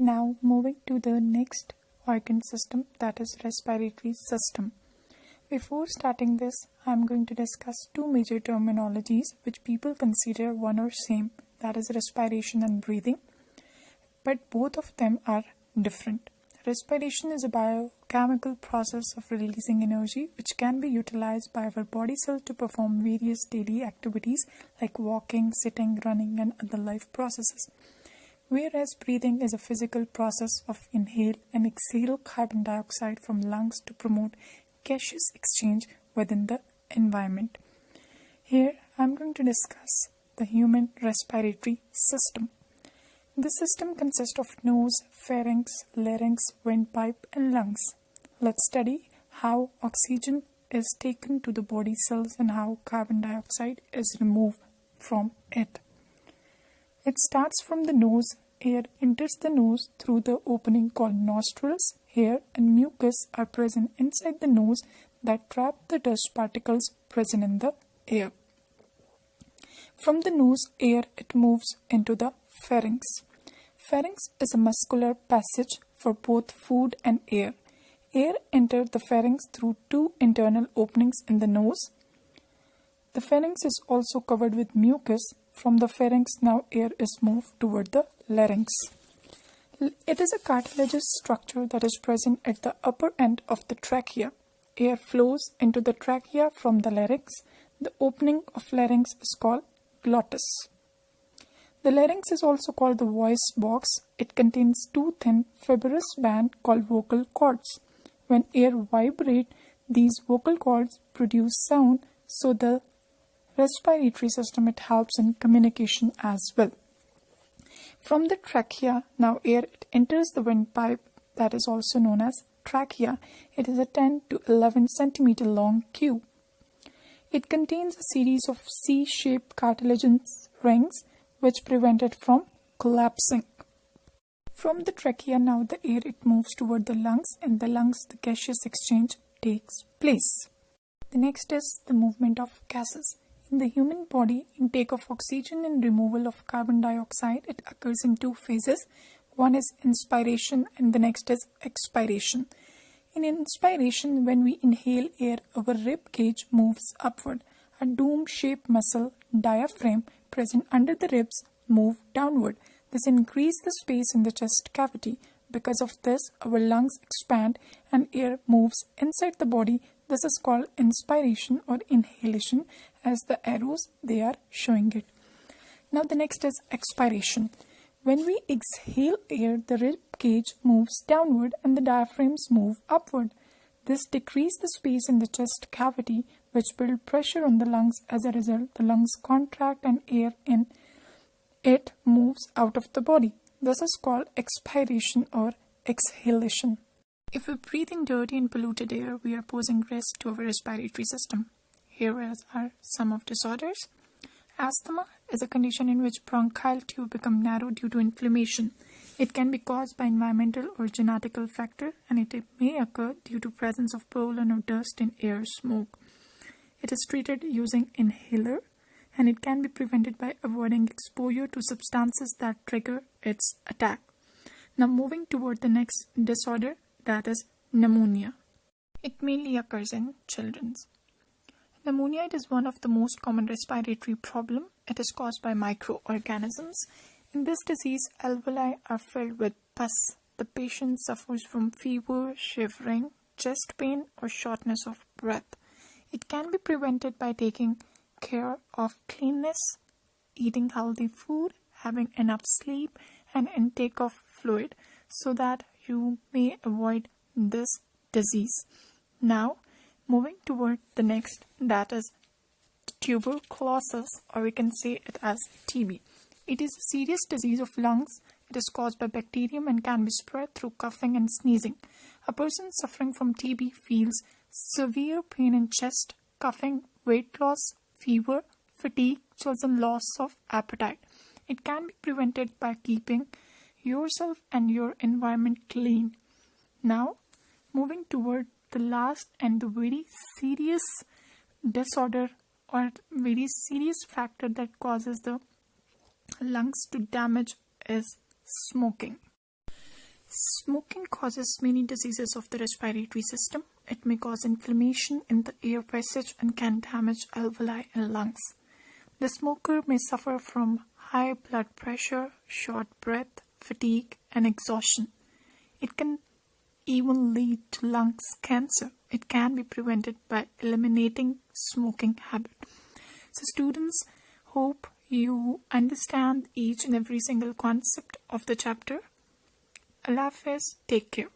Now moving to the next organ system, that is respiratory system. Before starting this, I am going to discuss two major terminologies which people consider one or same, that is respiration and breathing, but both of them are different. Respiration is a biochemical process of releasing energy which can be utilized by our body cells to perform various daily activities like walking, sitting, running, and other life processes. Whereas breathing is a physical process of inhale and exhale carbon dioxide from lungs to promote gaseous exchange within the environment. Here I am going to discuss the human respiratory system. This system consists of nose, pharynx, larynx, windpipe, and lungs. Let's study how oxygen is taken to the body cells and how carbon dioxide is removed from it. It starts from the nose. Air enters the nose through the opening called nostrils. Hair and mucus are present inside the nose that trap the dust particles present in the air. From the nose air, it moves into the pharynx. Pharynx is a muscular passage for both food and air. Air enters the pharynx through two internal openings in the nose. The pharynx is also covered with mucus. From the pharynx, now air is moved toward the larynx. It is a cartilaginous structure that is present at the upper end of the trachea. Air flows into the trachea from the larynx. The opening of larynx is called glottis. The larynx is also called the voice box. It contains two thin fibrous bands called vocal cords. When air vibrates, these vocal cords produce sound, so the respiratory system, it helps in communication as well. From the trachea, now air it enters the windpipe, that is also known as trachea. It is a 10 to 11 centimeter long tube. It contains a series of C-shaped cartilaginous rings which prevent it from collapsing. From the trachea, now the air it moves toward the lungs. In the lungs, the gaseous exchange takes place. The next is the movement of gases. In the human body, intake of oxygen and removal of carbon dioxide, it occurs in two phases. One is inspiration and the next is expiration. In inspiration, when we inhale air, our rib cage moves upward. A dome-shaped muscle, diaphragm, present under the ribs move downward. This increases the space in the chest cavity. Because of this, our lungs expand and air moves inside the body. This is called inspiration or inhalation, as the arrows they are showing it. Now the next is expiration. When we exhale air, the rib cage moves downward and the diaphragms move upward. This decreases the space in the chest cavity, which builds pressure on the lungs. As a result, the lungs contract and air in it moves out of the body. This is called expiration or exhalation. If we're breathing dirty and polluted air, we are posing risk to our respiratory system. Here are some of disorders. Asthma is a condition in which bronchial tube become narrow due to inflammation. It can be caused by environmental or genetical factor, and it may occur due to presence of pollen or dust in air smoke. It is treated using inhaler, and it can be prevented by avoiding exposure to substances that trigger its attack. Now moving toward the next disorder, that is pneumonia. It mainly occurs in children. Pneumonia is one of the most common respiratory problems. It is caused by microorganisms. In this disease, alveoli are filled with pus. The patient suffers from fever, shivering, chest pain, or shortness of breath. It can be prevented by taking care of cleanness, eating healthy food, having enough sleep, and intake of fluid, so that you may avoid this disease. Now, moving toward the next, that is tuberculosis, or we can say it as TB. It is a serious disease of lungs. It is caused by bacterium and can be spread through coughing and sneezing. A person suffering from TB feels severe pain in chest, coughing, weight loss, fever, fatigue, chills, and loss of appetite. It can be prevented by keeping yourself and your environment clean. Now, moving toward the last and the very serious disorder or very serious factor that causes the lungs to damage is smoking. Smoking causes many diseases of the respiratory system. It may cause inflammation in the air passage and can damage alveoli and lungs. The smoker may suffer from high blood pressure, short breath, fatigue, and exhaustion. It can even lead to lungs cancer. It can be prevented by eliminating smoking habit. So students, hope you understand each and every single concept of the chapter. Allah Hafiz, take care.